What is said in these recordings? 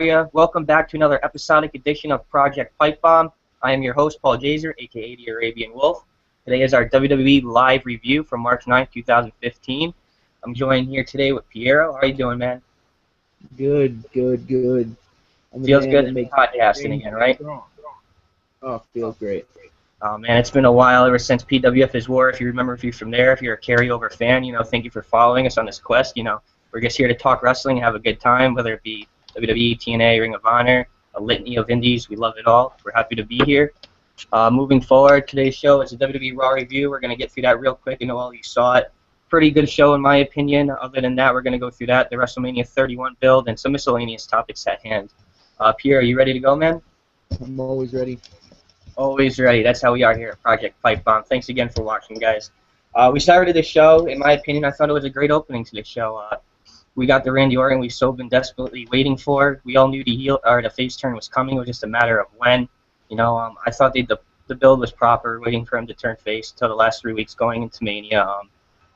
you? Welcome back to another episodic edition of Project Pipebomb. I am your host, Paul Jazer, aka the Arabian Wolf. Today is our WWE live review from March 9th, 2015. I'm joined here today with Piero. How are you doing, man? Good. Feels good to be podcasting again, right? Oh, feels great. Oh, man, it's been a while ever since PWF is War. If you remember, if you're from there, if you're a carryover fan, thank you for following us on this quest. We're just here to talk wrestling and have a good time, whether it be WWE, TNA, Ring of Honor, a litany of indies. We love it all. We're happy to be here. Moving forward, today's show is a WWE Raw review. We're going to get through that real quick. I know all you saw it. Pretty good show in my opinion. Other than that, we're going to go through that, the WrestleMania 31 build, and some miscellaneous topics at hand. Pierre, are you ready to go, man? I'm always ready. Always ready. That's how we are here at Project Pipebomb. Thanks again for watching, guys. We started the show. In my opinion, I thought it was a great opening to the show. We got the Randy Orton we've so been desperately waiting for. We all knew the face turn was coming. It was just a matter of when. I thought the build was proper, waiting for him to turn face until the last 3 weeks going into Mania.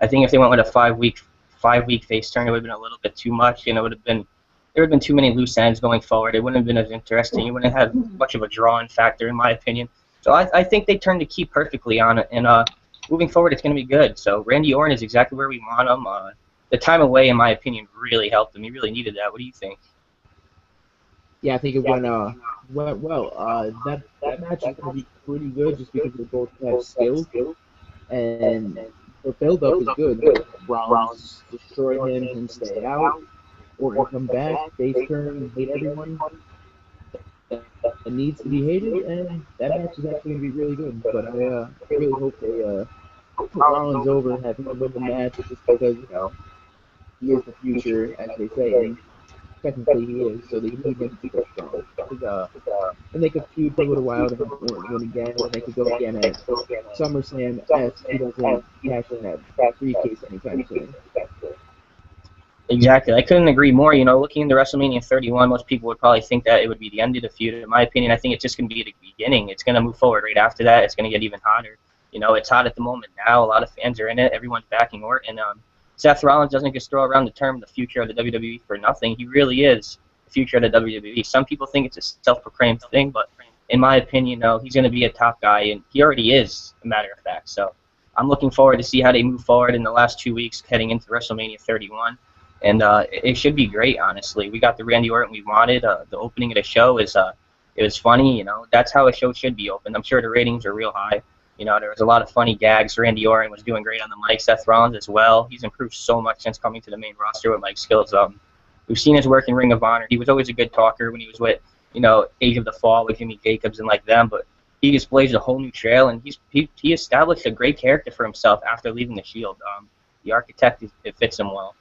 I think if they went with a five-week face turn, it would have been a little bit too much, and there would have been too many loose ends going forward. It wouldn't have been as interesting. It wouldn't have had much of a draw-in factor, in my opinion. So I think they turned the key perfectly on it, and moving forward, it's going to be good. So Randy Orton is exactly where we want him. The time away, in my opinion, really helped him. He really needed that. What do you think? Yeah, I think it went well. That match is going to be pretty good just because they both have skills, and the build-up is good. Rollins destroy him and stay out, or come back, face turn, hate everyone. It needs to be hated, and that match is actually going to be really good. But I really hope they put Rollins over and have him win the match just because, he is the future, as they say, and technically he is, so they need him to keep it strong. And they could feud for a little while to win again, or they could go again at SummerSlam if he doesn't cash in that briefcase anytime soon. Exactly. I couldn't agree more. Looking into WrestleMania 31, most people would probably think that it would be the end of the feud. In my opinion, I think it's just going to be the beginning. It's going to move forward right after that. It's going to get even hotter. It's hot at the moment now. A lot of fans are in it. Everyone's backing Orton. Seth Rollins doesn't just throw around the term the future of the WWE for nothing. He really is the future of the WWE. Some people think it's a self-proclaimed thing, but in my opinion, he's going to be a top guy, and he already is, a matter of fact. So I'm looking forward to see how they move forward in the last 2 weeks heading into WrestleMania 31. And it should be great, honestly. We got the Randy Orton we wanted. The opening of the show it was funny. That's how a show should be opened. I'm sure the ratings are real high. There was a lot of funny gags. Randy Orton was doing great on the mic. Seth Rollins as well. He's improved so much since coming to the main roster with mic skills. We've seen his work in Ring of Honor. He was always a good talker when he was with, Age of the Fall with Jimmy Jacobs and like them. But he just blazed a whole new trail, and he established a great character for himself after leaving the Shield. The Architect, it fits him well.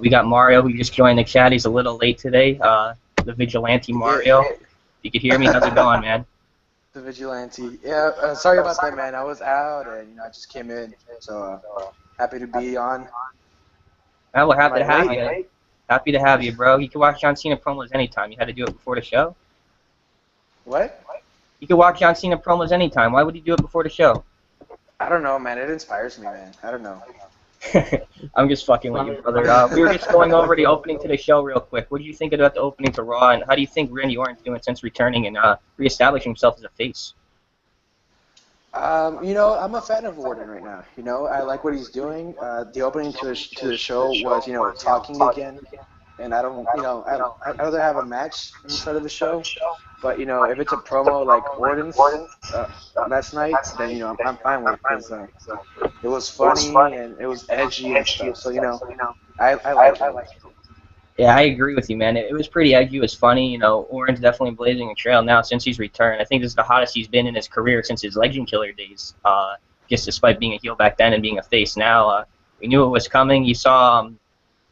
We got Mario, who just joined the chat. He's a little late today. The Vigilante Mario. If you could hear me, how's it going, man? The Vigilante. Yeah, sorry about that, man. I was out, and I just came in. So happy to be on. Well, we're happy to have you. Right? Happy to have you, bro. You can watch John Cena promos anytime. You had to do it before the show. What? You can watch John Cena promos anytime. Why would you do it before the show? I don't know, man. It inspires me, man. I don't know. I'm just fucking with you, brother. We were just going over the opening to the show real quick. What do you think about the opening to Raw, and how do you think Randy Orton's doing since returning and reestablishing himself as a face? I'm a fan of Orton right now. I like what he's doing. The opening to the show was, talking again. And I'd rather have a match instead of the show. But, if it's a promo like Orton's last night, then, I'm fine with it because it was funny and it was edgy and stuff. So, I like it. Yeah, I agree with you, man. It was pretty edgy. It was funny. Orton's definitely blazing a trail now since he's returned. I think this is the hottest he's been in his career since his Legend Killer days, just despite being a heel back then and being a face now. We knew it was coming. You saw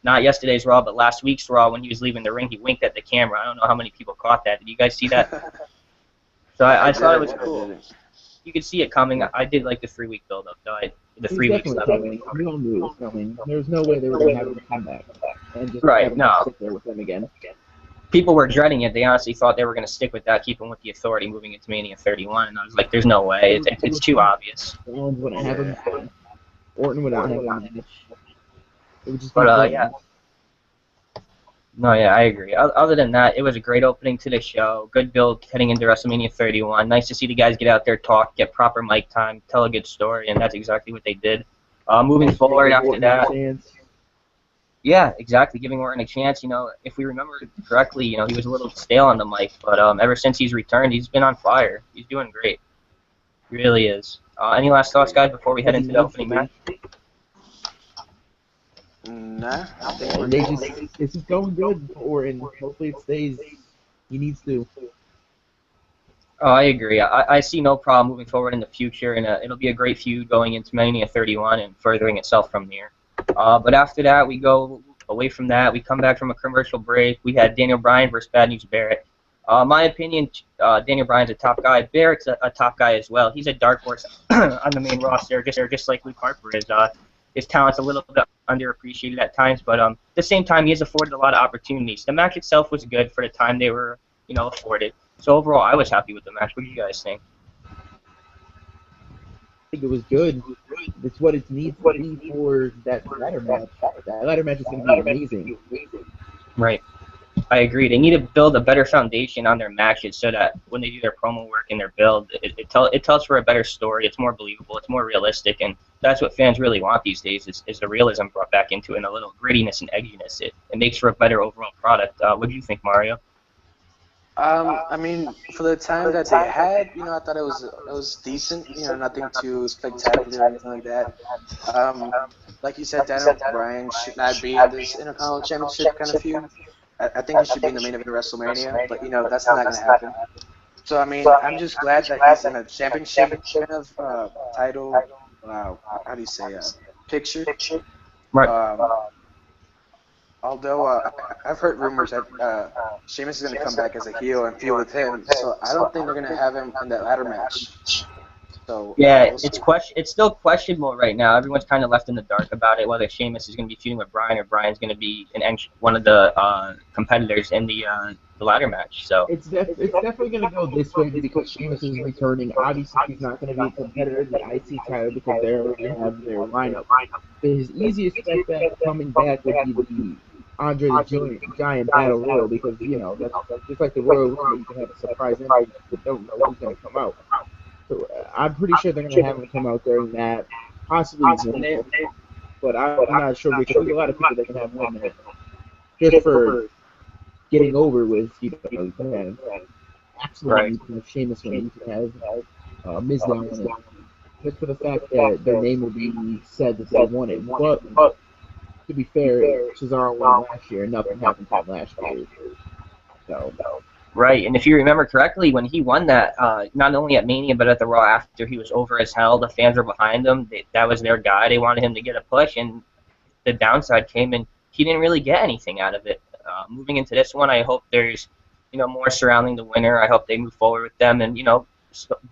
not yesterday's Raw, but last week's Raw, when he was leaving the ring, he winked at the camera. I don't know how many people caught that. Did you guys see that? So I thought it was cool. You could see it coming. I did like the 3-week build-up, though. The 3 weeks left. We all knew it was coming. There was no way they were going to have him come back and just sit there with him again. People were dreading it. They honestly thought they were going to stick with that, keep him with the Authority moving into Mania 31, and I was like, there's no way. It's too obvious. Rollins wouldn't have him. Orton wouldn't have him. It would just but, yeah. No, yeah, I agree. Other than that, it was a great opening to the show. Good build heading into WrestleMania 31. Nice to see the guys get out there, talk, get proper mic time, tell a good story, and that's exactly what they did. Moving forward after that, yeah, exactly, giving Orton a chance. If we remember correctly, he was a little stale on the mic, but ever since he's returned, he's been on fire. He's doing great. He really is. Any last thoughts, guys, before we head into the opening match? Nah, I think we're They good. just this is going good for Orton. Hopefully it stays. He needs to. Oh, I agree. I see no problem moving forward in the future, and it'll be a great feud going into Mania 31 and furthering itself from there. But after that, we go away from that. We come back from a commercial break. We had Daniel Bryan versus Bad News Barrett. My opinion, Daniel Bryan's a top guy. Barrett's a top guy as well. He's a dark horse on the main roster, just like Luke Harper is. His talent's a little bit underappreciated at times, but at the same time, he has afforded a lot of opportunities. The match itself was good for the time they were, afforded. So overall, I was happy with the match. What do you guys think? I think it was good. It's what it needs to be for that ladder match. That ladder match is going to be amazing. Right. I agree. They need to build a better foundation on their matches so that when they do their promo work and their build, it tells for a better story. It's more believable. It's more realistic, and that's what fans really want these days is the realism brought back into it and a little grittiness and edginess. It makes for a better overall product. What do you think, Mario? I mean, for the time that they had, I thought it was decent. Nothing too spectacular or anything like that. Like you said, Daniel Bryan should not be in this Intercontinental Championship kind of feud. I think he should be in the main event of WrestleMania, but that's not going to happen. So I mean, I'm just glad that he's in a championship kind of title. How do you say picture? Right. Although I've heard rumors that Sheamus is going to come back as a heel and feud with him, so I don't think they're going to have him in that ladder match. So yeah, it's still questionable right now. Everyone's kind of left in the dark about it, whether Sheamus is going to be feuding with Bryan or Bryan's going to be one of the competitors in the ladder match. So it's definitely going to go this way because Sheamus is returning. Obviously, he's not going to be a competitor in the IC title because they already have their lineup. But his easiest step back coming back would be the Andre the Giant Battle Royal because that's just like the Royal Rumble. You can have a surprise entrance, but don't know who's going to come out. So I'm pretty sure they're going to have him come out during that, possibly win it, but I'm not sure because there's a lot of people that can have win it just for getting over with. You can have absolutely you can have Sheamus win, you can have Miz down win it, just for the fact that their name will be said that they won it. But to be fair, Cesaro won last year, and nothing happened to him last year. So. Right, and if you remember correctly, when he won that, not only at Mania but at the Raw after, he was over as hell. The fans were behind him. That was their guy. They wanted him to get a push, and the downside came, and he didn't really get anything out of it. Moving into this one, I hope there's more surrounding the winner. I hope they move forward with them and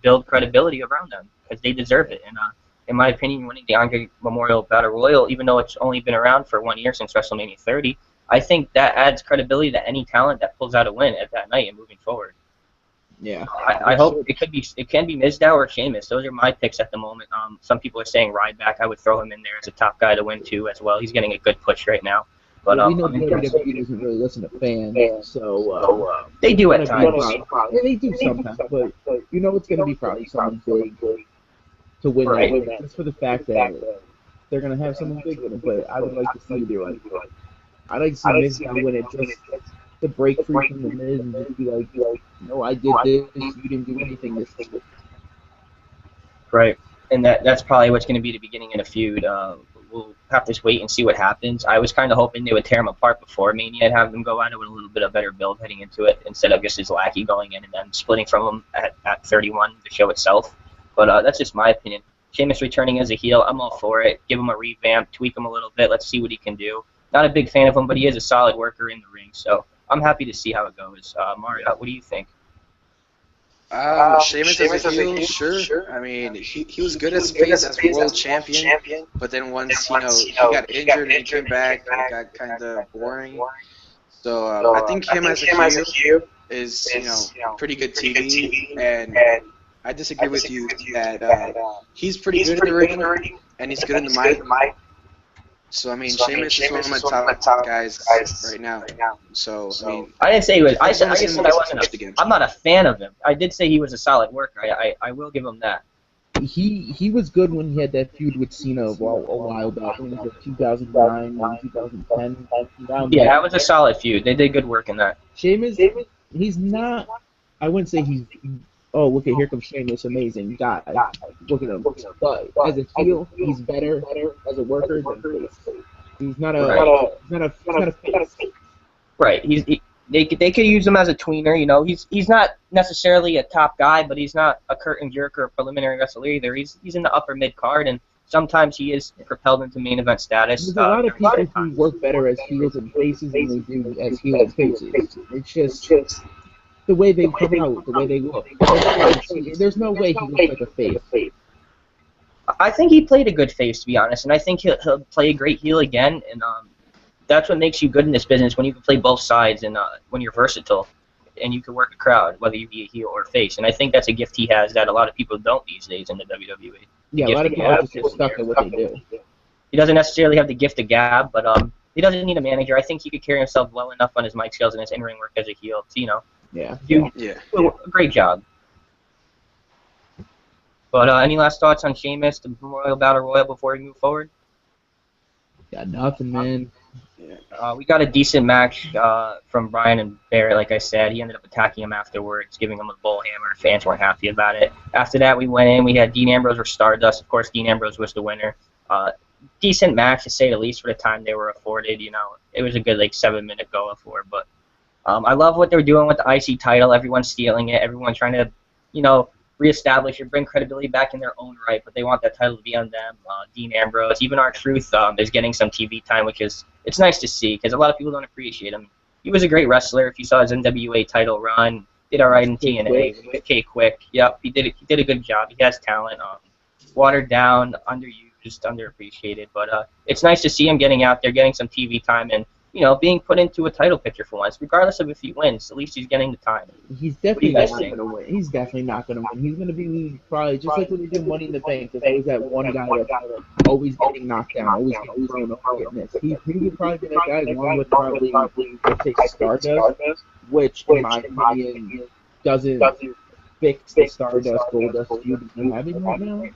build credibility around them because they deserve it. And in my opinion, winning the Andre Memorial Battle Royal, even though it's only been around for 1 year since WrestleMania 30. I think that adds credibility to any talent that pulls out a win at that night and moving forward. Yeah. I hope it can be Mizdow or Sheamus. Those are my picks at the moment. Some people are saying Ryback. I would throw him in there as a top guy to win too as well. He's getting a good push right now. But we know WWE doesn't really listen to fans, so they do at times. Yeah, they do sometimes, but it's going to be probably someone big to win that. Just for the fact that they're going to have someone big with them. But I would like to see I'd like to see Miz win it just to break free from the Miz and just be like, no, I did this, you didn't do anything this time. Right, and that's probably what's going to be the beginning of the feud. We'll have to wait and see what happens. I was kind of hoping they would tear them apart before Mania and have them go at it with a little bit of better build heading into it instead of just his lackey going in and then splitting from him at 31, the show itself. But that's just my opinion. Sheamus returning as a heel, I'm all for it. Give him a revamp, tweak him a little bit. Let's see what he can do. Not a big fan of him, but he is a solid worker in the ring, so I'm happy to see how it goes. Mario, what do you think? Sheamus as a heel, sure. I mean, he was good as face as world champion, but then once he got injured and he came back, it got kind of boring. So I think him as a heel is pretty good TV, and I disagree with you that he's pretty good in the ring and he's good in the mic. So I mean, Sheamus is one of my top guys right now. So I mean, I didn't say he was. I said I watched again. I'm not a fan of him. I did say he was a solid worker. I will give him that. He was good when he had that feud with Cena a while back. I think it was like 2009 or 2010. Yeah, that was a solid feud. They did good work in that. Sheamus, he's not. I wouldn't say he's. Oh, look at here comes Sheamus, amazing guy. Look at him. But as a heel, he's better as a worker than face. He's not a face. Right. They could use him as a tweener. You know, he's not necessarily a top guy, but he's not a curtain jerk or a preliminary wrestler either. He's in the upper mid card, and sometimes he is propelled into main event status. There's a lot of people who work better as heels and faces than they do as heel and faces. It's just the way they come out, the way they look. There's no way he looks like a face. I think he played a good face, to be honest, and I think he'll play a great heel again. And that's what makes you good in this business, when you can play both sides and when you're versatile and you can work a crowd, whether you be a heel or a face. And I think that's a gift he has that a lot of people don't these days in the WWE. Yeah, a lot of people just get stuck at what they do. He doesn't necessarily have the gift of gab, but he doesn't need a manager. I think he could carry himself well enough on his mic skills and his in-ring work as a heel to, do a great job. But any last thoughts on Sheamus, the Memorial Battle Royal, before we move forward? Got nothing, man. We got a decent match from Bryan and Barrett, like I said. He ended up attacking him afterwards, giving him a bull hammer. Fans weren't happy about it. After that, we went in. We had Dean Ambrose or Stardust. Of course, Dean Ambrose was the winner. Decent match, to say the least, for the time they were afforded. It was a good 7-minute go for it. But I love what they're doing with the IC title. Everyone's stealing it. Everyone's trying to, reestablish or bring credibility back in their own right, but they want that title to be on them. Dean Ambrose, even R-Truth is getting some TV time, which it's nice to see, because a lot of people don't appreciate him. He was a great wrestler. If you saw his NWA title run, did all right in TNA with K-Quick. Yep, he did a good job. He has talent. Watered down, underused, underappreciated, but it's nice to see him getting out there, getting some TV time, and being put into a title picture for once, regardless of if he wins. At least he's getting the time. He's definitely not going to win. He's definitely not going to win. He's going to be probably just like when they did Money in the Bank. There's always that one guy that's always getting knocked down, always getting thrown off, getting this. He would probably be that guy, along with probably Stardust, which, in my opinion, doesn't fix the Stardust-Goldust feud they're having right now.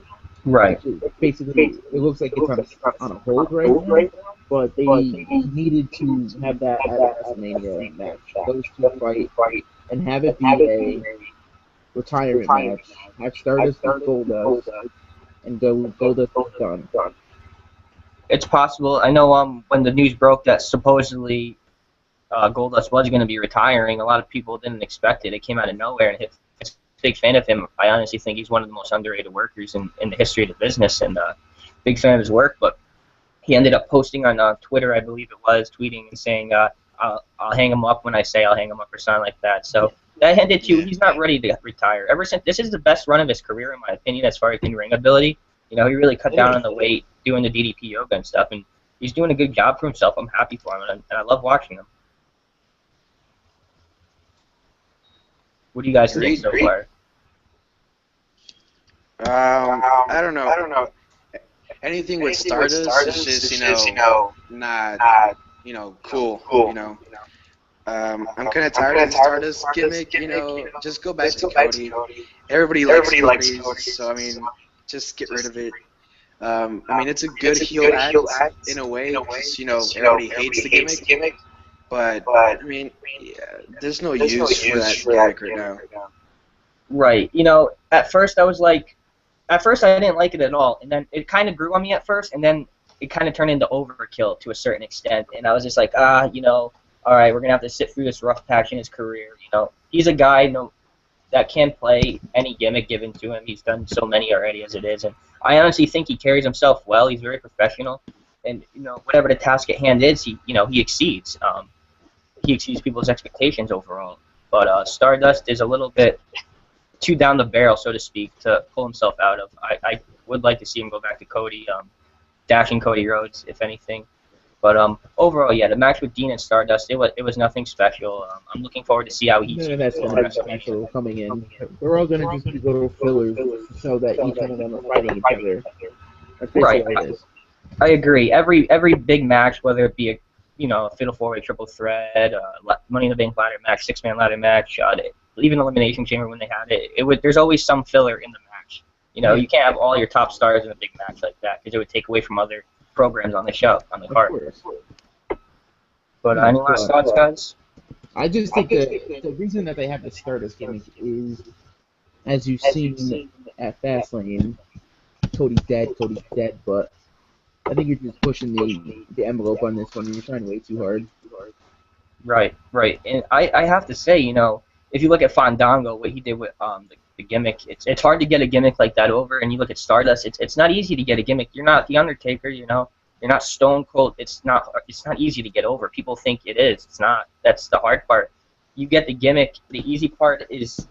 Right. Basically, it looks like it's on a hold right now. But they needed to have that at WrestleMania match. Those two fight and have it be a retirement match. Have Stardust and Goldust and Goldust is done. It's possible. I know when the news broke that supposedly Goldust was going to be retiring, a lot of people didn't expect it. It came out of nowhere, and it's a big fan of him. I honestly think he's one of the most underrated workers in the history of the business, and big fan of his work. But he ended up posting on Twitter, I believe it was, tweeting and saying, I'll hang him up when I say I'll hang him up, or something like that. So that ended to he's not ready to retire. Ever since, this is the best run of his career, in my opinion, as far as in-ring ability. He really cut down on the weight, doing the DDP yoga and stuff, and he's doing a good job for himself. I'm happy for him, and I love watching him. What do you guys think so far? I don't know. Anything with Stardust is just, not, cool, I'm kind of tired of the Stardust gimmick, just go back to Cody. Everybody likes Cody, so, just get rid of it. It's a good heel act in a way, because, everybody hates the gimmick, but, there's no use for that gimmick right now. Right. At first I was like, I didn't like it at all, and then it kind of grew on me at first, and then it kind of turned into overkill to a certain extent, and I was just like, all right, we're going to have to sit through this rough patch in his career. He's a guy that can play any gimmick given to him. He's done so many already as it is, and I honestly think he carries himself well. He's very professional, and, whatever the task at hand is, he exceeds. He exceeds people's expectations overall, but Stardust is a little bit too down the barrel, so to speak, to pull himself out of. I would like to see him go back to Cody, dashing Cody Rhodes, if anything. But overall, yeah, the match with Dean and Stardust, it was nothing special. I'm looking forward to see how he's that's nothing special coming in. We're all going to just go to fillers so that each one of them are fighting each other. That's basically what it is. I agree. Every big match, whether it be a fatal four-way triple threat, Money in the Bank ladder match, six-man ladder match, even Elimination Chamber when they had it, there's always some filler in the match. You can't have all your top stars in a big match like that because it would take away from other programs on the show, on the card. But any last thoughts, guys? I just think the reason that they have the Stardust gimmick is, as you've seen at Fastlane, Cody's dead, but I think you're just pushing the envelope on this one. You're trying way too hard. Right. And I have to say, if you look at Fandango, what he did with the gimmick, it's hard to get a gimmick like that over. And you look at Stardust, it's not easy to get a gimmick. You're not The Undertaker, you're not Stone Cold. It's not easy to get over. People think it is. It's not. That's the hard part. You get the gimmick. The easy part is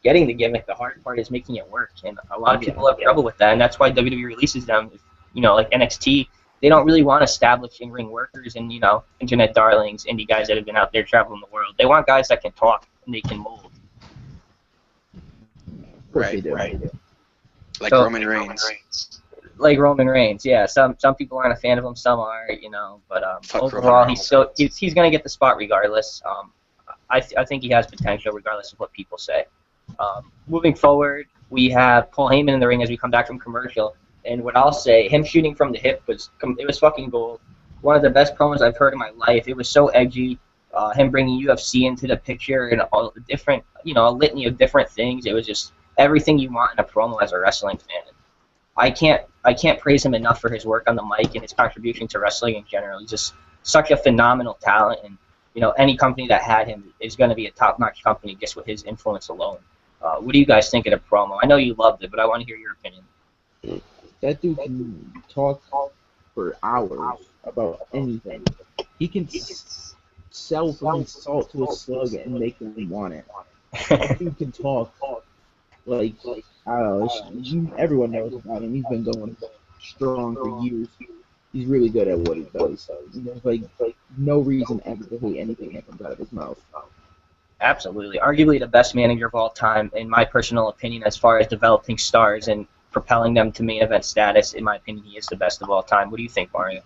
getting the gimmick. The hard part is making it work. And a lot of people have trouble with that. And that's why WWE releases them. Like NXT, they don't really want established in-ring workers and, internet darlings, indie guys that have been out there traveling the world. They want guys that can talk and they can mold. Right. Like Roman Reigns. Like Roman Reigns, yeah. Some people aren't a fan of him, some are, but overall he's going to get the spot regardless. I think he has potential regardless of what people say. Moving forward, we have Paul Heyman in the ring as we come back from commercial. And what I'll say, him shooting from the hip was fucking gold. One of the best promos I've heard in my life. It was so edgy. Him bringing UFC into the picture and all the different, a litany of different things. It was just everything you want in a promo as a wrestling fan. I can't praise him enough for his work on the mic and his contribution to wrestling in general. He's just such a phenomenal talent, and any company that had him is going to be a top-notch company just with his influence alone. What do you guys think of the promo? I know you loved it, but I want to hear your opinion. That dude can talk for hours about anything. He can sell from salt to a slug and make them want it. That dude can talk like, I don't know, everyone knows about him. He's been going strong for years. He's really good at what he does. There's like no reason ever to hate anything that comes out of his mouth. Absolutely. Arguably the best manager of all time, in my personal opinion, as far as developing stars and propelling them to main event status. In my opinion, he is the best of all time. What do you think, Mario?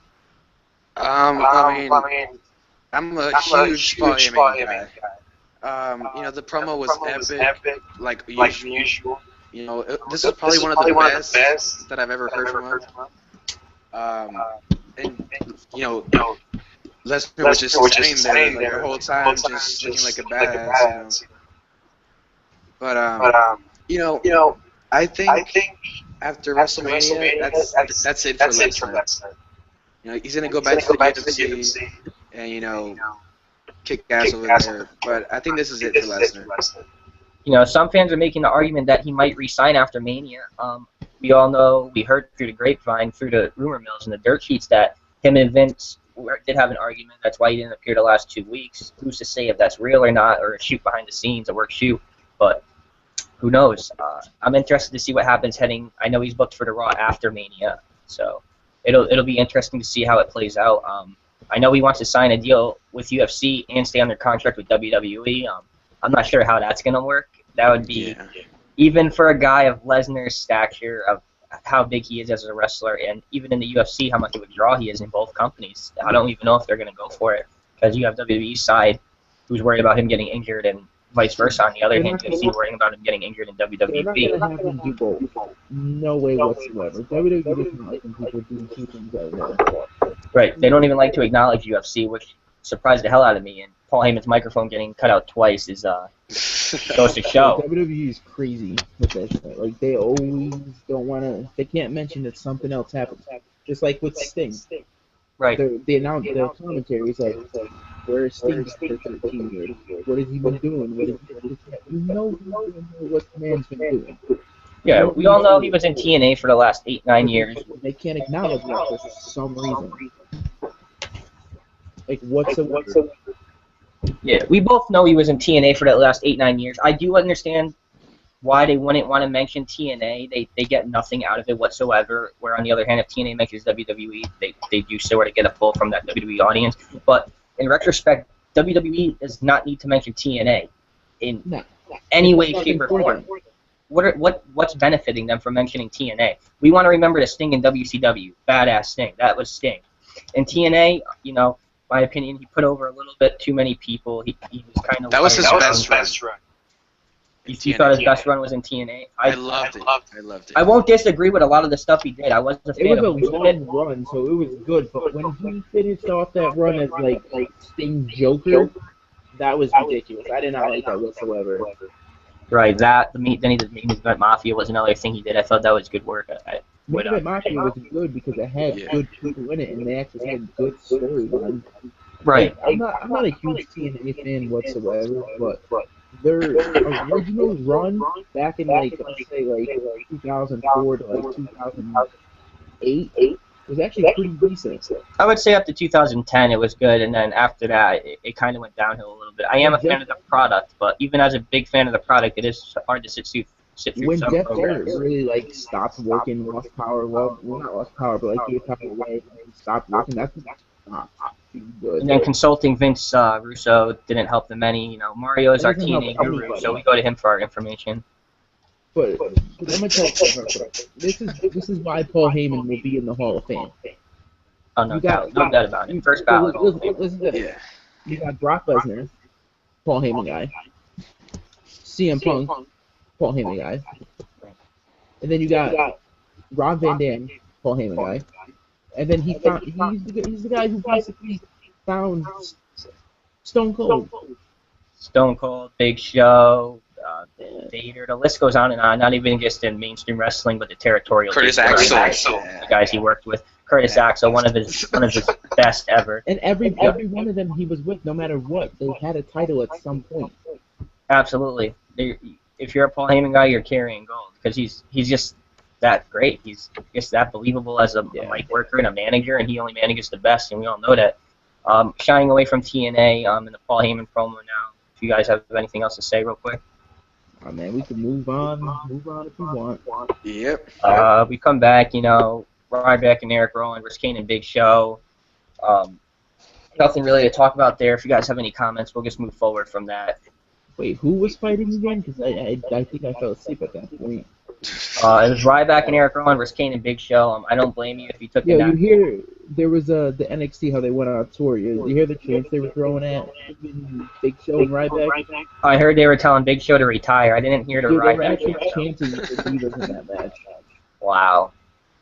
I mean, I'm a huge Paul Heyman guy. The promo was epic, like usual. This is probably one of the best that I've ever heard from him. Lesnar was just standing there the whole time, just looking like a badass. But I think after WrestleMania, that's it for Lesnar. He's gonna go back to the UFC and kick ass over there. But I think this is it for Lesnar. Some fans are making the argument that he might resign after Mania. We all know, we heard through the grapevine, through the rumor mills and the dirt sheets that him and Vince did have an argument. That's why he didn't appear the last 2 weeks. Who's to say if that's real or not, or a shoot behind the scenes, a work shoot? But who knows? I'm interested to see what happens heading. I know he's booked for the Raw after Mania, so it'll be interesting to see how it plays out. I know he wants to sign a deal with UFC and stay under contract with WWE. I'm not sure how that's going to work. That would be, even for a guy of Lesnar's stature, of how big he is as a wrestler, and even in the UFC, how much of a draw he is in both companies. I don't even know if they're going to go for it, because you have WWE's side who's worried about him getting injured, and vice versa. On the other hand, UFC worrying about him getting injured in WWE. They're not going to have him do both. No way whatsoever. WWE doesn't like when people do two things at once. Right. They don't even like to acknowledge UFC, which surprised the hell out of me. And Paul Heyman's microphone getting cut out twice is goes to show. WWE is crazy with that shit. Like, they always don't want to. They can't mention that something else happened. Just like with Sting. Right. They announced their commentaries like, where is Sting for 13 years? What has he been doing? What the man's been doing. Yeah, we all know he was in TNA for the last 8-9 years. They can't acknowledge that for some reason. Like, whatsoever. Yeah, we both know he was in TNA for the last 8-9 years. I do understand why they wouldn't want to mention TNA. They get nothing out of it whatsoever. Where on the other hand, if TNA mentions WWE, they do sort of get a pull from that WWE audience. But in retrospect, WWE does not need to mention TNA in any way, shape, or form. what's benefiting them from mentioning TNA? We want to remember the Sting in WCW, badass Sting. That was Sting. In TNA, you know, my opinion, he put over a little bit too many people. He was kind of. That was his best run. You thought his best run was in TNA? I loved it. I loved it. I won't disagree with a lot of the stuff he did. I wasn't a fan of it. It was a long run, so it was good. But when he finished off that run as like Sting Joker, that was ridiculous. I did not like that whatsoever. Right, then he did Main Event Mafia was another thing he did. I thought that was good work. Main Event Mafia was good because it had good people in it, and they actually had good storylines. Right. I'm not a huge TNA fan whatsoever, but their original run back in like let's say like 2004 to like 2008 was actually pretty decent. I would say up to 2010 it was good, and then after that it kind of went downhill a little bit. I am a fan of the product, but even as a big fan of the product, it is hard to sit through when some Jeff programs. Jarrett really like stopped working, lost power, well not lost power, but like gave power away and stopped working, that's good. And then consulting Vince Russo didn't help them any. You know, Mario is our TNA guru, so we go to him for our information. But I'm gonna tell you something. This is why Paul Heyman will be in the Hall of Fame. Oh no doubt about it. First ballot. Listen to this. You got Brock Lesnar, Paul Heyman guy. CM Punk, Paul Heyman guy. And then you got Rob Van Dam, Paul Heyman guy. And then he's the guy who basically found Stone Cold. Stone Cold, Big Show, Vader. The list goes on and on. Not even just in mainstream wrestling, but the territorial. Curtis Axel. The guys he worked with. Curtis Axel, one of his best ever. And every one of them he was with, no matter what, they had a title at some point. Absolutely. If you're a Paul Heyman guy, you're carrying gold because he's just that great. He's just that believable as a mic worker and a manager, and he only manages the best, and we all know that. Shying away from TNA in the Paul Heyman promo now. If you guys have anything else to say real quick. Oh man, we can move on if you want. Yep. We come back, you know, Ryback and Eric Rowan versus Kane and Big Show. Nothing really to talk about there. If you guys have any comments, we'll just move forward from that. Wait, who was fighting again? Because I think I fell asleep at that point. It was Ryback and Eric Rowan versus Kane and Big Show. I don't blame you if you took it down. You hear there was the NXT how they went on tour. You hear the chants they were throwing at Big Show and Ryback? I heard they were telling Big Show to retire. I didn't hear to Ryback. They were actually chanting the Divas in that match. Wow.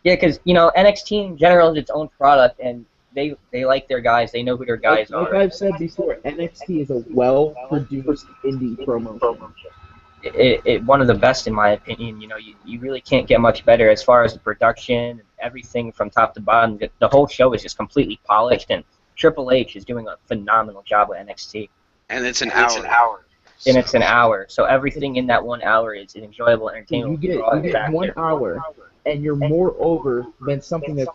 Yeah, because you know NXT in general is its own product, and they like their guys. They know who their guys are. Like I've said before, NXT is a well-produced indie promo. One of the best in my opinion. You know, you really can't get much better as far as the production and everything from top to bottom. The whole show is just completely polished, and Triple H is doing a phenomenal job with NXT. And it's an hour. And it's an hour, so everything in that 1 hour is an enjoyable, entertainment. You get 1 hour, and you're more over than something that's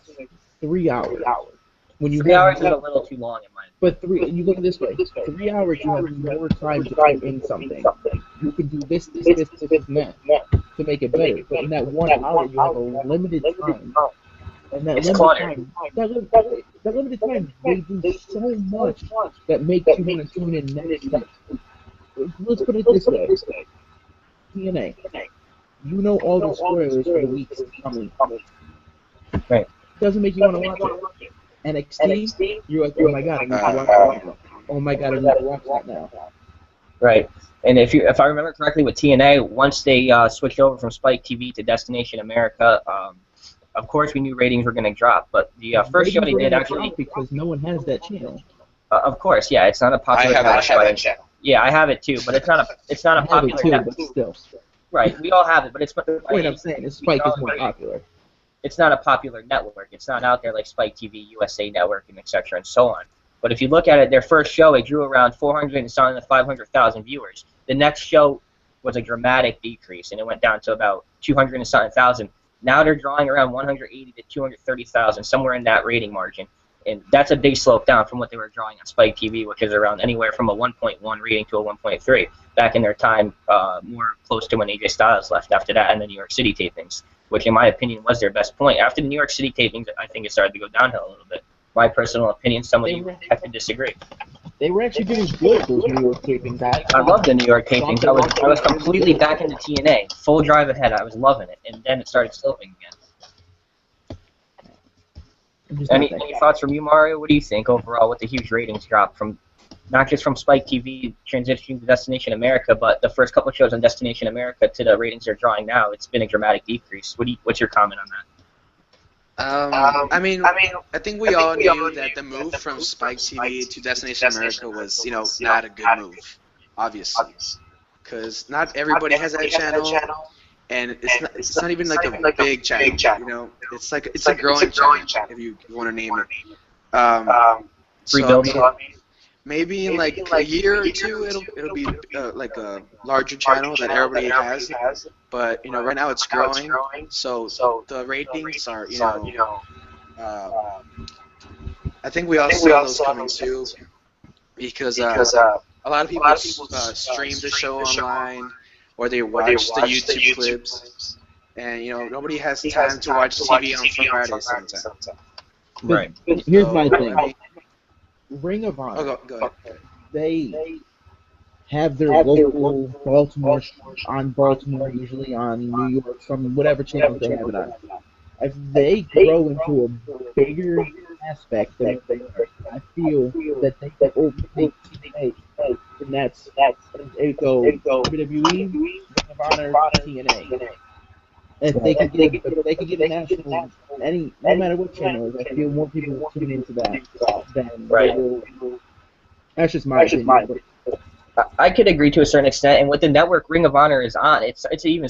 3 hours. When you 3 hours is a little too long in my opinion. But you look at it this way. 3 hours, you have more time to put in something. You can do this, and that to make it better. But in that 1 hour, you have a limited time. And that limited time, they do so much that makes you want to tune in next time. Let's put it this way. TNA. You know all the spoilers for the weeks coming. Right. Doesn't make you want to watch it. NXT, you're like, oh my god, I need to watch that now. Oh my god, I need to watch that now. Right. And if I remember correctly with TNA, once they switched over from Spike TV to Destination America, of course we knew ratings were going to drop. But the first show they did actually, because no one has that channel. Of course, yeah, it's not a popular. I have that channel. Yeah, I have it too, but it's not a popular. I have it too, but still. Right, we all have it, but it's. What I'm saying is Spike is more popular. It's not a popular network. It's not out there like Spike TV, USA Network, and etc. and so on. But if you look at it, their first show, it drew around 400 and something to 500,000 viewers. The next show was a dramatic decrease, and it went down to about 200 and something thousand. Now they're drawing around 180 to 230,000, somewhere in that rating margin. And that's a big slope down from what they were drawing on Spike TV, which is around anywhere from a 1.1 rating to a 1.3. Back in their time, more close to when AJ Styles left after that and the New York City tapings, which in my opinion was their best point. After the New York City tapings, I think it started to go downhill a little bit. my personal opinion. Some of They you were have to disagree. they were actually doing good, those New York tapings. I love the New York tapings. I was completely back into TNA, full drive ahead. I was loving it, and then it started sloping again. I'm just not that Any guy. thoughts from you, Mario? What do you think overall with the huge ratings drop from not just from Spike TV transitioning to Destination America, but the first couple of shows on Destination America to the ratings they're drawing now? It's been a dramatic decrease. What's your comment on that? I mean, I think we all knew that the move from Spike TV to Destination America was, not a good move, obviously, because not everybody has that channel, and it's not even like a big channel, it's a growing channel if you want to name it. Rebuild. So maybe in like a year or two, it'll be like a larger channel that everybody has. But right now it's growing, so the ratings are, I think we all saw those coming too, because a lot of people stream the show online or they watch the YouTube clips, and nobody has time to watch TV on Friday sometimes. Right. Here's my So, thing. I mean, Ring of Honor. go ahead. They have their local Baltimore on Baltimore, usually on New York, some whatever channels they have it on. If they grow into a bigger aspect than what they are, I feel that they can overtake TNA, and that's it go WWE, Ring of Honor, TNA. If they could get a national, no matter what channel it is, I feel more people will tune into that than Right. they will. That's just my opinion. But I could agree to a certain extent, and with the network Ring of Honor is on, it's even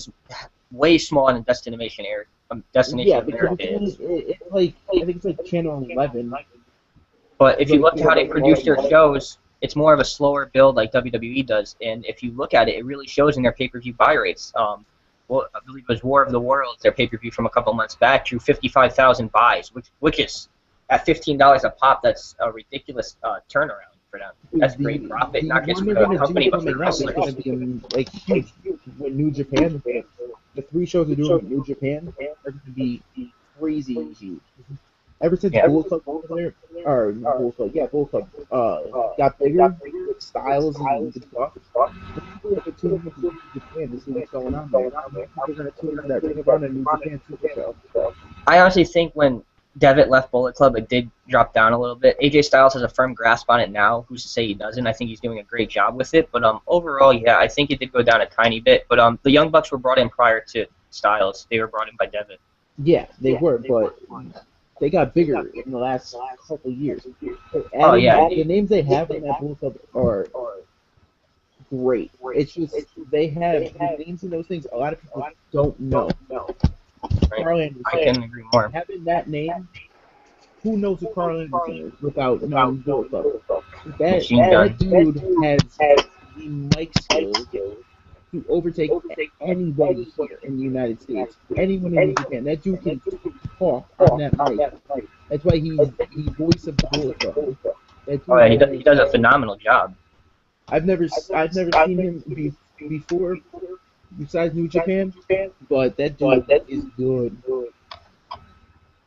way smaller than Destination yeah, because America is. it's like I think it's like channel 11. But if you look at how they produce their shows, it's more of a slower build like WWE does, and if you look at it, it really shows in their pay-per-view buy rates. Well, I believe it was War of the Worlds, their pay-per-view from a couple months back, drew 55,000 buys, which is at $15 a pop. That's a ridiculous turnaround for them. That's great profit, not just for the company, but for the wrestlers. It's going to be like huge. With New Japan, the 3 shows they're doing with New Japan are going to be crazy huge. Ever since Bullet Club Bullet Club got bigger with Styles and stuff, people are tuning into New Japan to see what's going on there. They're going to tune into that Ring of Honor New Japan Super Show. I honestly think when Devitt left Bullet Club, it did drop down a little bit. AJ Styles has a firm grasp on it now. Who's to say he doesn't? I think he's doing a great job with it. But overall, yeah, I think it did go down a tiny bit. But the Young Bucks were brought in prior to Styles. They were brought in by Devitt. Yeah, they were, but they got bigger in the last couple of years. Oh, yeah. The names they have in that Bullet Club are great. It's just they have the names in those things a lot of people don't know. Right. Carl Anderson. I couldn't agree more. Having that name, who knows who Carl Anderson is without knowing Bullet Club? That dude has the mic skills to overtake anybody here in the United States. Anyone in Japan. That dude can talk on that mic. That's why he's voice of the Bullet Club. Oh, yeah, he does a phenomenal job. I've never seen him before, besides New Japan, but that dude is good.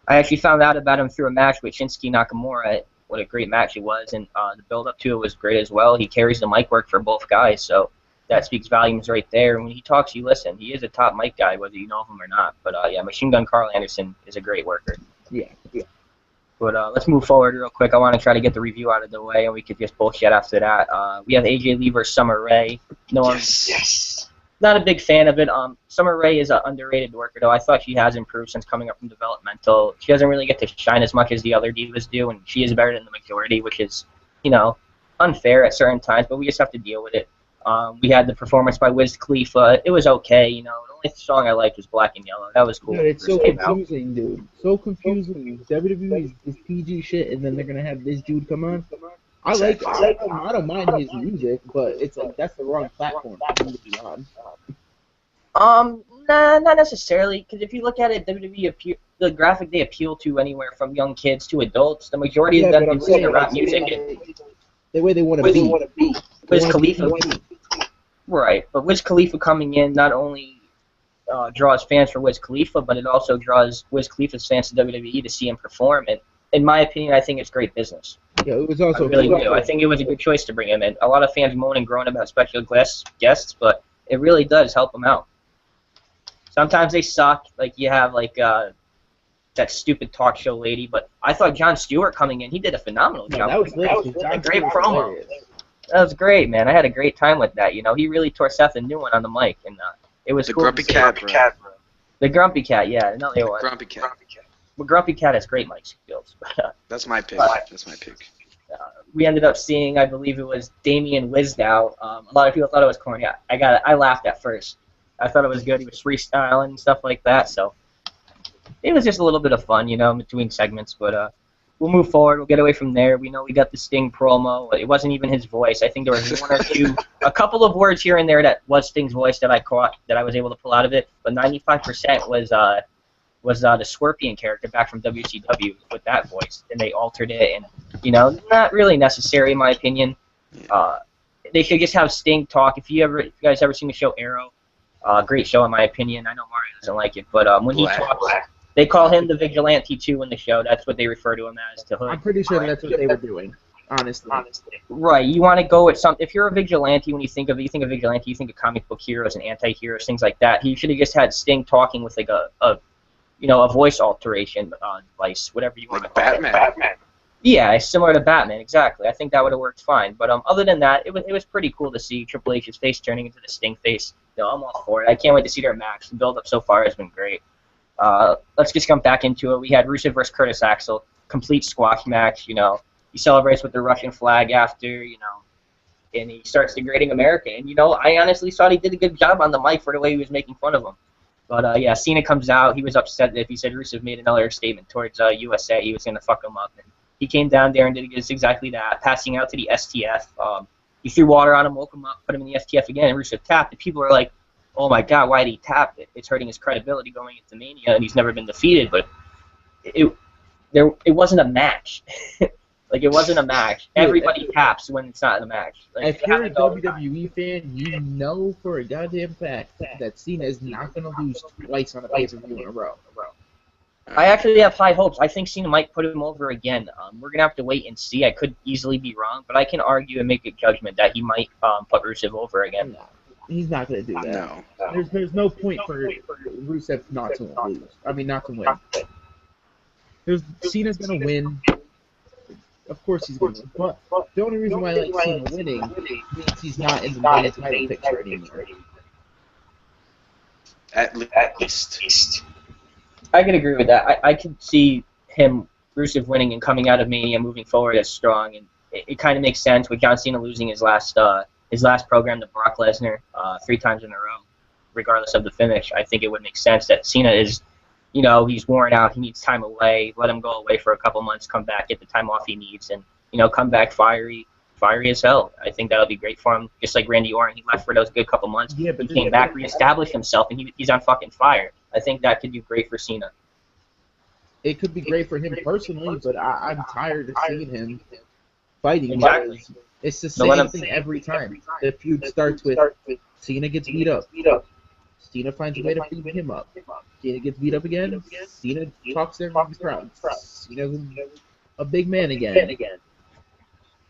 I actually found out about him through a match with Shinsuke Nakamura. What a great match it was, and the build-up to it was great as well. He carries the mic work for both guys, so that speaks volumes right there. When he talks, you listen. He is a top mic guy, whether you know him or not. But, yeah, Machine Gun Carl Anderson is a great worker. Yeah. But let's move forward real quick. I want to try to get the review out of the way, and we could just bullshit after that. We have AJ Lee versus Summer Rae. Yes. Not a big fan of it. Summer Rae is an underrated worker, though. I thought she has improved since coming up from developmental. She doesn't really get to shine as much as the other divas do, and she is better than the majority, which is, unfair at certain times, but we just have to deal with it. We had the performance by Wiz Khalifa. It was okay, The only song I liked was Black and Yellow. That was cool. Dude, it's so confusing, dude. So confusing. WWE is PG shit, and then they're gonna have this dude come on. I like him. I don't mind his music, but it's like that's the wrong platform for him to be on. Nah, not necessarily. Because if you look at it, WWE the graphic they appeal to anywhere from young kids to adults. The majority of them do listen to rap music. The way they want to be. Wiz Khalifa. Right, but Wiz Khalifa coming in not only draws fans for Wiz Khalifa, but it also draws Wiz Khalifa's fans to WWE to see him perform. And in my opinion, I think it's great business. Yeah, it was also I really do. I think it was a good choice to bring him in. A lot of fans moan and groan about special guests, but it really does help them out. Sometimes they suck. Like you have that stupid talk show lady, but I thought Jon Stewart coming in, he did a phenomenal job. That was great. A great promo. That was great, man. I had a great time with that. You know, he really tore Seth a new one on the mic, and it was cool. Grumpy Cat, bro. The Grumpy Cat, yeah. No, they were. Grumpy Cat. Well, Grumpy Cat has great mic skills. That's my pick. That's my pick. We ended up seeing, I believe it was Damian Wisdow. A lot of people thought it was corny. I laughed at first. I thought it was good. He was freestyling and stuff like that, so it was just a little bit of fun, you know, in between segments. But we'll move forward. We'll get away from there. We know we got the Sting promo. It wasn't even his voice. I think there was one or two, a couple of words here and there that was Sting's voice that I caught, that I was able to pull out of it. But 95% was the Scorpion character back from WCW with that voice, and they altered it, and you know, not really necessary in my opinion. They should just have Sting talk. If you guys ever seen the show Arrow, great show in my opinion. I know Mario doesn't like it, but when he talks, they call him the Vigilante too in the show. That's what they refer to him as. To Hood. I'm pretty sure that's what they were doing. Honestly. Right. You want to go with something. If you're a vigilante, when you think of vigilante, you think of comic book heroes and anti-heroes, things like that. He should have just had Sting talking with like a voice alteration device, whatever you want to call it. Batman. Yeah, similar to Batman, exactly. I think that would have worked fine. But other than that, it was pretty cool to see Triple H's face turning into the Sting face. You know, I'm all for it. I can't wait to see their match. The build-up so far has been great. Let's just jump back into it. We had Rusev versus Curtis Axel, complete squash match. You know, he celebrates with the Russian flag after, you know, and he starts degrading America. And, you know, I honestly thought he did a good job on the mic for the way he was making fun of him. But, yeah, Cena comes out. He was upset that if he said Rusev made another statement towards USA, he was going to fuck him up. And he came down there and did just exactly that, passing out to the STF. He threw water on him, woke him up, put him in the STF again, and Rusev tapped. And people are like, oh, my God, why did he tap it? It's hurting his credibility going into Mania, and he's never been defeated. But it wasn't a match. Like, it wasn't a match. Everybody taps when it's not in a match. Like, if you're a WWE fan, you know for a goddamn fact that Cena is not going to lose twice on a pay-per-view in a row. I actually have high hopes. I think Cena might put him over again. We're going to have to wait and see. I could easily be wrong, but I can argue and make a judgment that he might put Rusev over again. No, he's not going to do that. No. There's no point for Rusev not to lose. I mean, not to win. Cena's going to win. Of course he's going to win. But the only reason why I like Cena winning means he's not in the main title picture anymore. At least. I can agree with that. I could see Rusev winning and coming out of Mania moving forward as strong, and it kind of makes sense with John Cena losing his last program to Brock Lesnar 3 times in a row, regardless of the finish. I think it would make sense that Cena is, you know, he's worn out, he needs time away, let him go away for a couple months, come back, get the time off he needs, and, you know, come back fiery as hell. I think that'll be great for him, just like Randy Orton. He left for those good couple months. Yeah, but he came back, reestablished himself, and he's on fucking fire. I think that could do great for Cena. It could be great for him personally, but I'm tired of seeing him fighting. Exactly. It's the same thing every time. The feud starts with Cena gets beat up. Cena finds a way to beat him up. Cena gets beat up again. Cena talks there in the crowd. Cena's a big man again.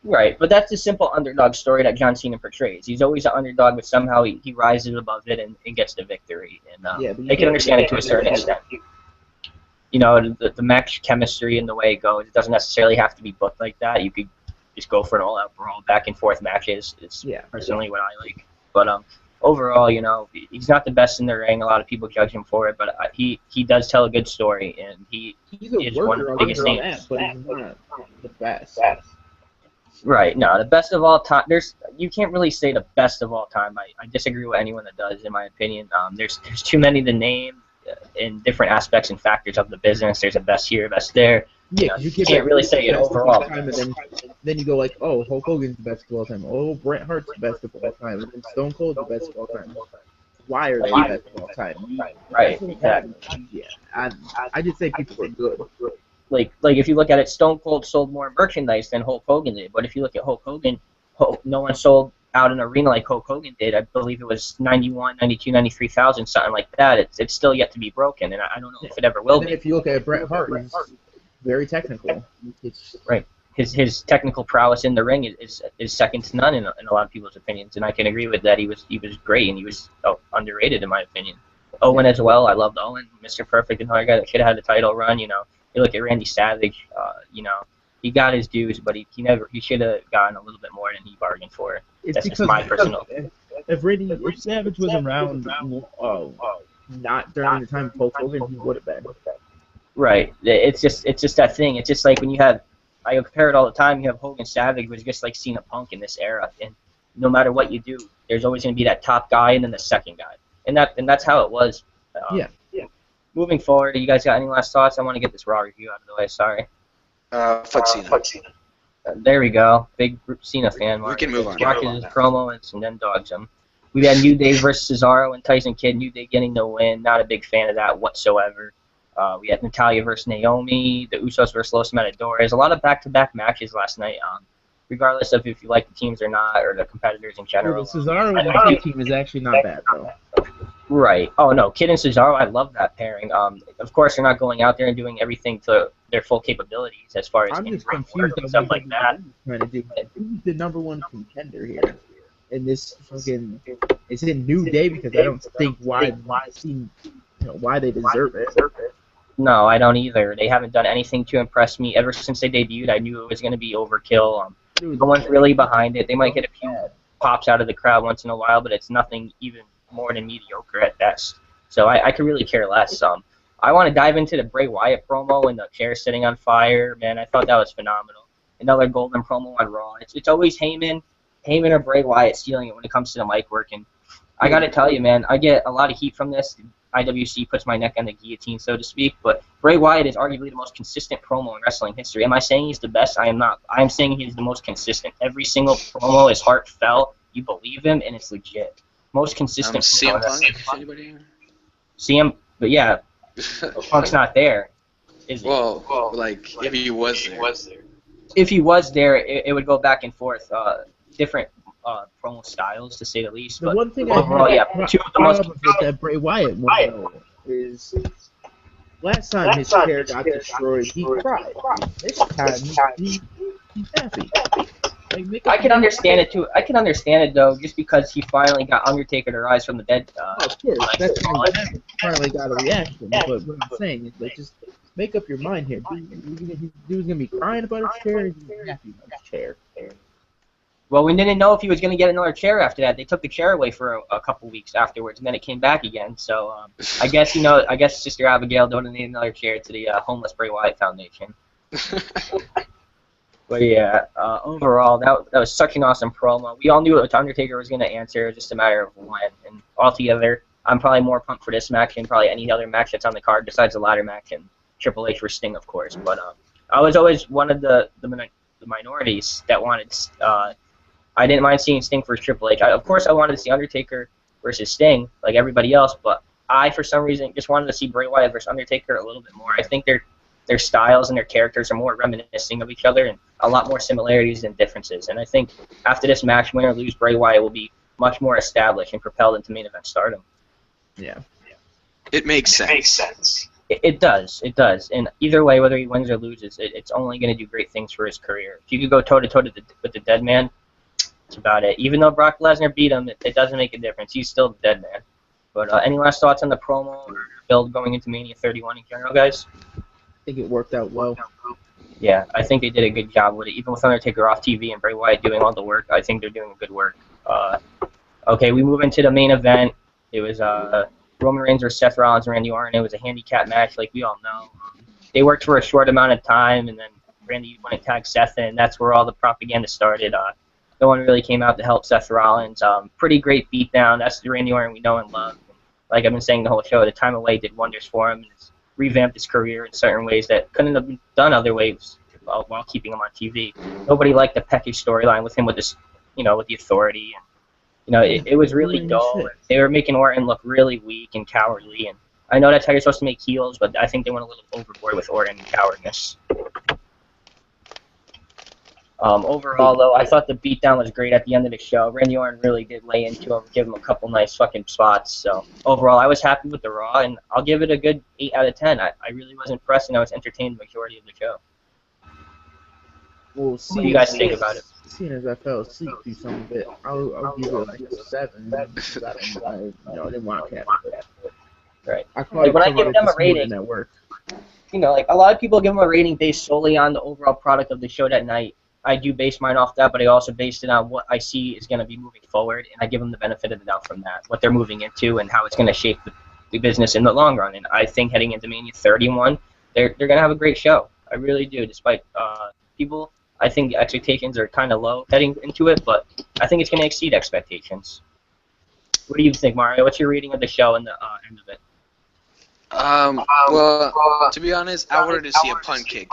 Right, but that's the simple underdog story that John Cena portrays. He's always an underdog, but somehow he rises above it and gets the victory. And they can understand it to a certain extent. You know, the match chemistry and the way it goes, it doesn't necessarily have to be booked like that. You could just go for an all-out brawl, back-and-forth matches. It's personally what I like. But overall, you know, he's not the best in the ring. A lot of people judge him for it, but he does tell a good story, and he is one of the biggest names. But he's not the best. Right, no, the best of all time. You can't really say the best of all time. I disagree with anyone that does, in my opinion. There's too many to name in different aspects and factors of the business. There's a best here, best there. Yeah, you can't really say it overall. And then you go like, oh, Hulk Hogan's the best of all time. Oh, Bret Hart's the best of all time. And then Stone Cold's the best of all time. Why are they the best of all time? Right, exactly. Yeah, I just say people are good. Like if you look at it, Stone Cold sold more merchandise than Hulk Hogan did. But if you look at Hulk Hogan, no one sold out an arena like Hulk Hogan did. I believe it was 91, 92, 93,000, something like that. It's still yet to be broken, and I don't know if it ever will be. If you look at Bret Hart, very technical. It's Right. His technical prowess in the ring is second to none in a lot of people's opinions, and I can agree with that. He was great, and he was underrated in my opinion. Owen as well. I loved Owen, Mr. Perfect, another guy that should have had a title run. You look at Randy Savage. He got his dues, but he should have gotten a little bit more than he bargained for. That's just my personal. If Savage was around, not during the time of Hulk Hogan, he would have been. Right. It's just that thing. It's just like when you have, I compare it all the time. You have Hogan Savage, was just like Cena Punk in this era, and no matter what you do, there's always going to be that top guy and then the second guy, and that's how it was. Yeah. Moving forward, you guys got any last thoughts? I want to get this Raw review out of the way. Sorry. Fuck Cena. There we go. Big Cena fan. We can move on. Watches his promo and then dogs him. We had New Day versus Cesaro and Tyson Kidd. New Day getting the win. Not a big fan of that whatsoever. We had Natalya versus Naomi. The Usos versus Los Matadores. A lot of back-to-back matches last night. Regardless of if you like the teams or not, or the competitors in general. Well, the Cesaro and team is actually not bad, though. Right. Oh, no. Kidd and Cesaro, I love that pairing. Of course, they're not going out there and doing everything to their full capabilities as far as I'm just confused and stuff like that. Who's the number one contender here? And this fucking it's in New Day because I don't think why they deserve it. No, I don't either. They haven't done anything to impress me ever since they debuted. I knew it was going to be overkill. No one's really behind it. They might get a few pops out of the crowd once in a while, but it's nothing even more than mediocre at best. So I could really care less. I want to dive into the Bray Wyatt promo and the chair sitting on fire. Man, I thought that was phenomenal. Another golden promo on Raw. It's always Heyman or Bray Wyatt stealing it when it comes to the mic work. And I got to tell you, man, I get a lot of heat from this. IWC puts my neck on the guillotine, so to speak. But Bray Wyatt is arguably the most consistent promo in wrestling history. Am I saying he's the best? I am not. I am saying he's the most consistent. Every single promo is heartfelt. You believe him, and it's legit. Most consistent. CM Punk? Anybody? CM, but yeah, Punk's not there, is he? Well, like if he was there. If he was there, it would go back and forth. Different promo styles, to say the least. The but one thing overall, two of the most with that Bray Wyatt one is last time his chair got destroyed, he cried. This time he's happy. I can understand it too. I can understand it though, just because he finally got Undertaker to rise from the dead. Of course, that's finally got a reaction. But what I'm saying is, like, just make up your mind here. Dude's gonna be crying about his chair. He's happy about his chair. Well, we didn't know if he was going to get another chair after that. They took the chair away for a couple weeks afterwards, and then it came back again. So I guess Sister Abigail donated another chair to the Homeless Bray Wyatt Foundation. But yeah, overall, that was such an awesome promo. We all knew what Undertaker was going to answer, just a matter of when. And altogether, I'm probably more pumped for this match than probably any other match that's on the card besides the ladder match and Triple H for Sting, of course. But I was always one of the minorities that wanted. I didn't mind seeing Sting versus Triple H. Of course, I wanted to see Undertaker versus Sting, like everybody else, but I, for some reason, just wanted to see Bray Wyatt versus Undertaker a little bit more. I think their styles and their characters are more reminiscing of each other and a lot more similarities than differences. And I think after this match, win or lose, Bray Wyatt will be much more established and propelled into main event stardom. Yeah. It makes sense. It does. And either way, whether he wins or loses, it's only going to do great things for his career. If you could go toe-to-toe with the dead man, that's about it. Even though Brock Lesnar beat him, it doesn't make a difference. He's still the dead man. But any last thoughts on the promo or build going into Mania 31 in general, guys? I think it worked out well. Yeah, I think they did a good job with it. Even with Undertaker off TV and Bray Wyatt doing all the work, I think they're doing good work. Okay, we move into the main event. It was Roman Reigns versus Seth Rollins and Randy Orton. It was a handicap match, like we all know. They worked for a short amount of time, and then Randy went and tagged Seth in, and that's where all the propaganda started. No one really came out to help Seth Rollins. Pretty great beatdown. That's the Randy Orton we know and love. And like I've been saying the whole show, the time away did wonders for him. It's revamped his career in certain ways that couldn't have been done other ways while keeping him on TV. Nobody liked the peckish storyline with him with this, with the authority. And, it was really dull. They were making Orton look really weak and cowardly. And I know that's how you're supposed to make heels, but I think they went a little overboard with Orton and cowardness. Overall, though, I thought the beatdown was great at the end of the show. Randy Orton really did lay into him, give him a couple nice fucking spots. So overall, I was happy with the Raw, and I'll give it a good 8 out of 10. I really was impressed, and I was entertained the majority of the show. Well, What do you guys think about it? Seeing as I fell asleep through some of it, I'll give it like a 7. Because I didn't want to catch it. Right. Like when I give them a rating, at work. Like a lot of people give them a rating based solely on the overall product of the show that night. I do base mine off that, but I also based it on what I see is going to be moving forward, and I give them the benefit of the doubt from that, what they're moving into and how it's going to shape the business in the long run. And I think heading into Mania 31, they're going to have a great show. I really do, despite people. I think the expectations are kind of low heading into it, but I think it's going to exceed expectations. What do you think, Mario? What's your reading of the show and the end of it? Well, to be honest, I wanted to see a punt kick.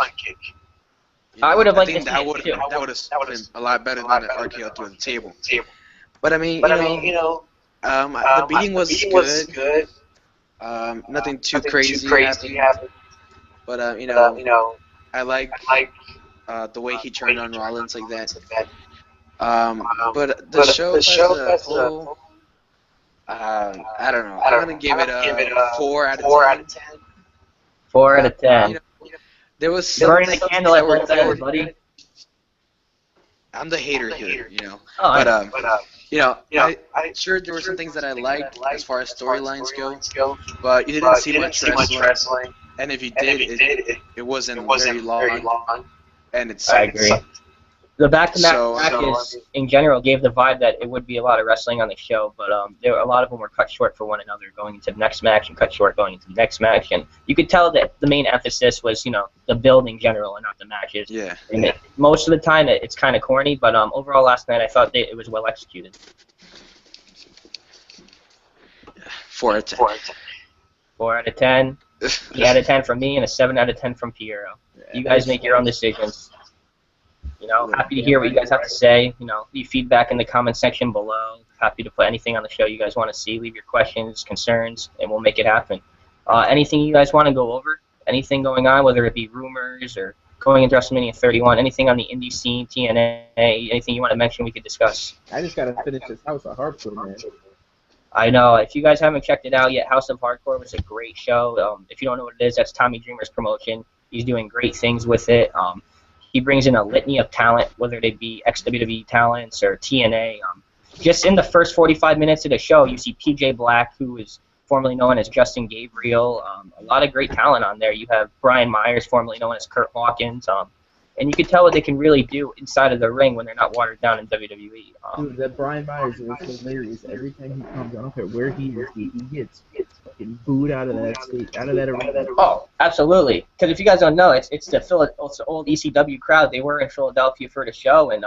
I would have liked to see that would have been a lot better than an RKO through the table. But I mean, the beating was good. Nothing too crazy happened. But I like the way he turned on Rollins like that. But the show as a whole, I don't know. I'm gonna give it a 4 out of 10. 4 out of 10. There was burning the candle at both ends, buddy. I'm the hater here, Oh, I'm sure there were some things that I liked as far as storylines go, but you didn't see much wrestling. And if you did, it wasn't very long. And it's I agree. The back-to-back matches in general gave the vibe that it would be a lot of wrestling on the show, but a lot of them were cut short for one another, going into the next match and cut short going into the next match, and you could tell that the main emphasis was, the build in general and not the matches. Yeah. And most of the time it's kind of corny, but overall last night I thought it was well executed. 4 out of 10. 4 out of 10. 8 out of 10 from me and a 7 out of 10 from Piero. You guys make your own decisions. Happy to hear what you guys have to say. Leave feedback in the comment section below. Happy to put anything on the show you guys want to see. Leave your questions, concerns, and we'll make it happen. Anything you guys want to go over? Anything going on, whether it be rumors or going into WrestleMania 31, anything on the indie scene, TNA, anything you want to mention we could discuss? I just got to finish this House of Hardcore, man. I know. If you guys haven't checked it out yet, House of Hardcore was a great show. If you don't know what it is, that's Tommy Dreamer's promotion. He's doing great things with it. He brings in a litany of talent, whether they be ex-WWE talents or TNA. Just in the first 45 minutes of the show, you see PJ Black, who is formerly known as Justin Gabriel. A lot of great talent on there. You have Brian Myers, formerly known as Kurt Hawkins. And you can tell what they can really do inside of the ring when they're not watered down in WWE. Dude, that Brian Myers is hilarious. Every time he comes, I don't care where he is, he gets fucking booed out of that state, out of that arena. Oh, absolutely. Because if you guys don't know, it's the old ECW crowd. They were in Philadelphia for the show, and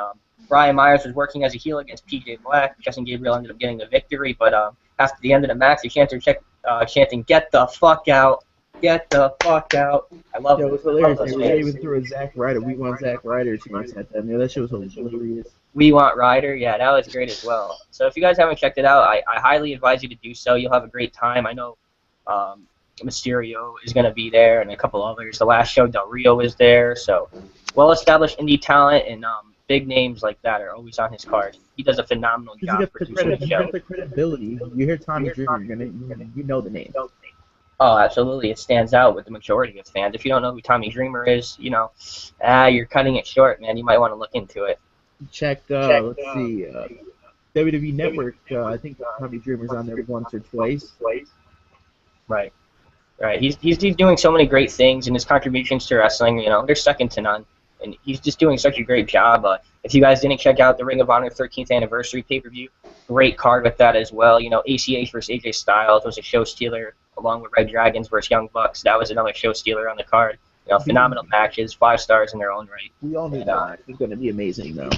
Brian Myers was working as a heel against PJ Black. Justin Gabriel ended up getting the victory, but after the end of the match, they chanting, "Get the fuck out. Get the fuck out." I love it. It was hilarious. They even threw a Zack Ryder. We want Zack Ryder chance at them. Yeah, that shit was hilarious. We want Ryder. Yeah, that was great as well. So if you guys haven't checked it out, I highly advise you to do so. You'll have a great time. I know Mysterio is going to be there and a couple others. The last show, Del Rio was there. So well-established indie talent and big names like that are always on his card. He does a phenomenal job producing the show. The credibility. You hear Tommy Dreamer, you know the name. Oh, absolutely. It stands out with the majority of fans. If you don't know who Tommy Dreamer is, you're cutting it short, man. You might want to look into it. Check, let's see, WWE Network. I think Tommy Dreamer's on there once or twice. Right. He's doing so many great things, and his contributions to wrestling, they're second to none. And he's just doing such a great job. If you guys didn't check out the Ring of Honor 13th Anniversary pay-per-view, great card with that as well. ACH versus AJ Styles was a show stealer, along with Red Dragons versus Young Bucks. That was another show stealer on the card. Phenomenal matches, 5 stars in their own right. We all knew that. It's going to be amazing, though.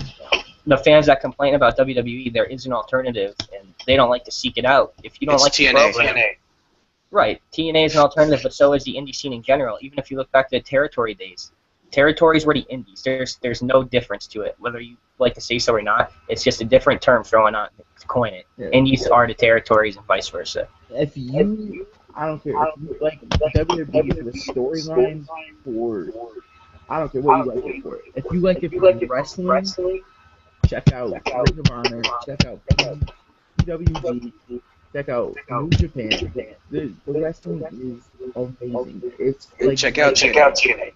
The fans that complain about WWE, there is an alternative, and they don't like to seek it out. If you don't like TNA. the program, right, TNA is an alternative, but so is the indie scene in general. Even if you look back to the territory days, territories were the indies. There's no difference to it, whether you like to say so or not. It's just a different term thrown on to coin it. Yeah. Indies are the territories and vice versa. I don't care. If you like WWE for the storylines, for I don't care what you like it for. If you like it for wrestling, check out Ring of Honor, check out PWG, check out New Japan. The wrestling is amazing. It's like Check out TNA.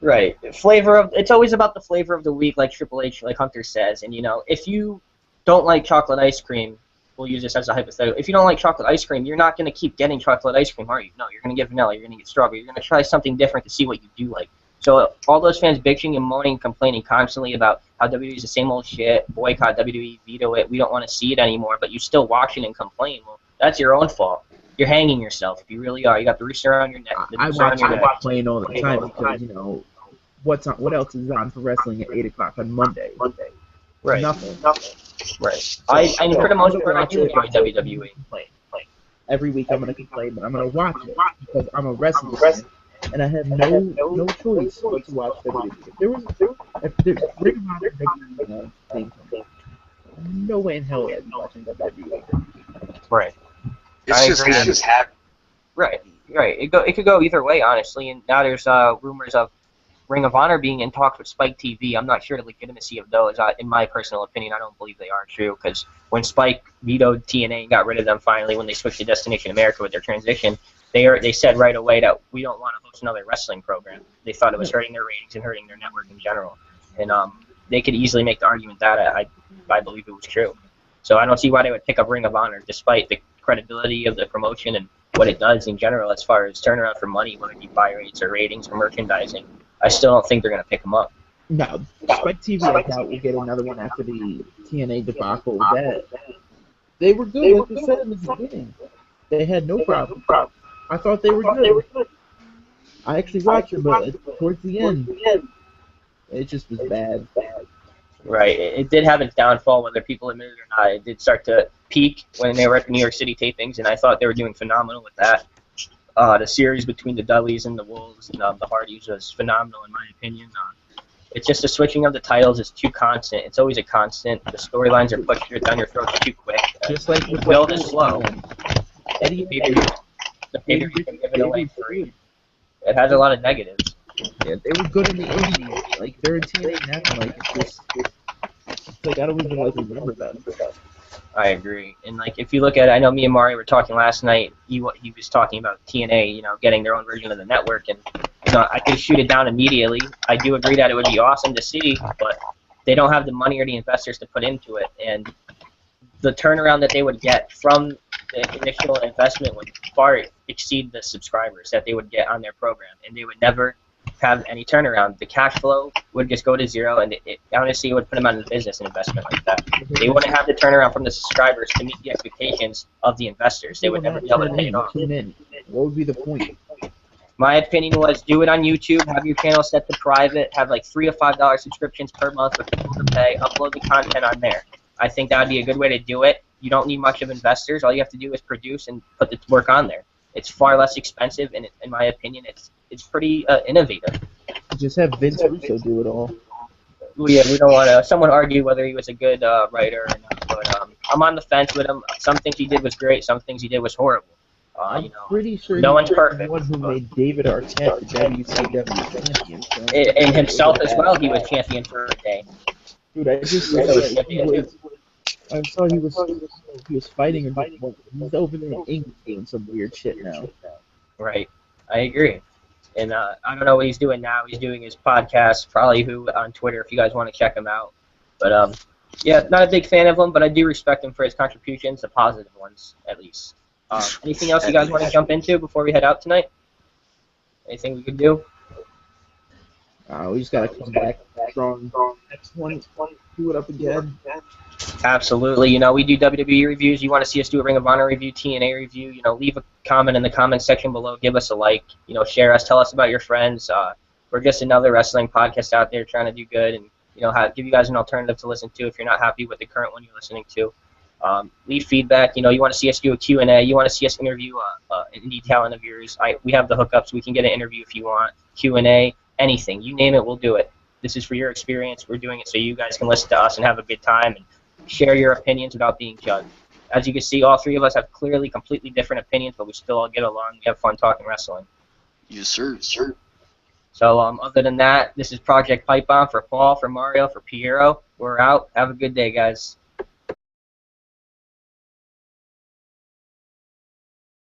Right. It's always about the flavor of the week, like Triple H, like Hunter says. And, if you don't like chocolate ice cream, we'll use this as a hypothetical. If you don't like chocolate ice cream, you're not going to keep getting chocolate ice cream, are you? No, you're going to get vanilla, you're going to get strawberry, you're going to try something different to see what you do like. So all those fans bitching and moaning, complaining constantly about how WWE is the same old shit, boycott WWE, veto it, we don't want to see it anymore, but you still watch it and complain. Well, that's your own fault. You're hanging yourself if you really are. You got the rooster around your neck. I watch playing all the time because, what else is on for wrestling at 8 o'clock on Monday? Right. Nothing. Right. I for the most part, I do enjoy WWE. Every week I'm going to complain, but I'm going to watch it because I'm a wrestling fan, and I have no choice but to watch WWE. If there's Ring of Honor WWE thing, no way in hell I'd be watching WWE. Right. It's just happening. Right. It could go either way, honestly. And now there's rumors of Ring of Honor being in talks with Spike TV. I'm not sure the legitimacy of those. In my personal opinion, I don't believe they are true, because when Spike vetoed TNA and got rid of them finally, when they switched to Destination America with their transition, they said right away that we don't want to host another wrestling program. They thought it was hurting their ratings and hurting their network in general. And they could easily make the argument that I believe it was true. So I don't see why they would pick up Ring of Honor, despite the credibility of the promotion and what it does in general as far as turnaround for money, whether it be buy rates or ratings or merchandising. I still don't think they're going to pick them up. No, Spike TV, I doubt we'll get another one after the TNA debacle. They were good, like you said in the beginning. They had no problem. I thought they were good. I actually watched them, but towards the end, it just was bad. Right. It did have its downfall, whether people admit it or not. It did start to peak when they were at the New York City tapings, and I thought they were doing phenomenal with that. The series between the Dudleys and the Wolves and the Hardys was phenomenal, in my opinion. It's just the switching of the titles is too constant. It's always a constant. The storylines are pushed down your throat too quick. Just like the build is slow. The pay-per-view can give it away free. It has a lot of negatives. Yeah, they were good in the 80s. Like, they're in TNA now. Like, it's like, I don't even remember that. I agree. And, if you look at it, I know me and Mari were talking last night. He was talking about TNA, getting their own version of the network. And, I could shoot it down immediately. I do agree that it would be awesome to see, but they don't have the money or the investors to put into it. And the turnaround that they would get from the initial investment would far exceed the subscribers that they would get on their program. And they would never have any turnaround. The cash flow would just go to zero, and honestly, it would put them out of the business, an investment like that. They wouldn't have the turnaround from the subscribers to meet the expectations of the investors. They would never be able to pay it off. What would be the point? My opinion was do it on YouTube, have your channel set to private, have $3 to $5 subscriptions per month for people to pay, upload the content on there. I think that would be a good way to do it. You don't need much of investors. All you have to do is produce and put the work on there. It's far less expensive, and in my opinion, it's pretty innovative. Just have Vince Russo do it all. Yeah, we don't want to. Someone argue whether he was a good writer or not, but I'm on the fence with him. Some things he did was great. Some things he did was horrible. I'm pretty sure no one's perfect. The one who made David Arquette the WCW champion. So and himself as well, he was champion for a day. Dude, I just I saw he was fighting or he's over there in England doing some weird shit now. Right, I agree. And I don't know what he's doing now. He's doing his podcast, probably on Twitter if you guys want to check him out. But yeah, not a big fan of him, but I do respect him for his contributions, the positive ones at least. Anything else you guys want to jump into before we head out tonight? Anything we could do? We just gotta come back strong next one. Do it up again. Absolutely. We do WWE reviews. You want to see us do a Ring of Honor review, TNA review, leave a comment in the comment section below. Give us a like. Share us. Tell us about your friends. We're just another wrestling podcast out there trying to do good and, give you guys an alternative to listen to if you're not happy with the current one you're listening to. Leave feedback. You want to see us do a Q&A. You want to see us interview indie talent of yours. We have the hookups. We can get an interview if you want. Q&A, anything. You name it, we'll do it. This is for your experience. We're doing it so you guys can listen to us and have a good time and share your opinions without being judged. As you can see, all three of us have clearly completely different opinions, but we still all get along. We have fun talking wrestling. Yes, sir. So other than that, this is Project Pipebomb for Paul, for Mario, for Piero. We're out. Have a good day, guys.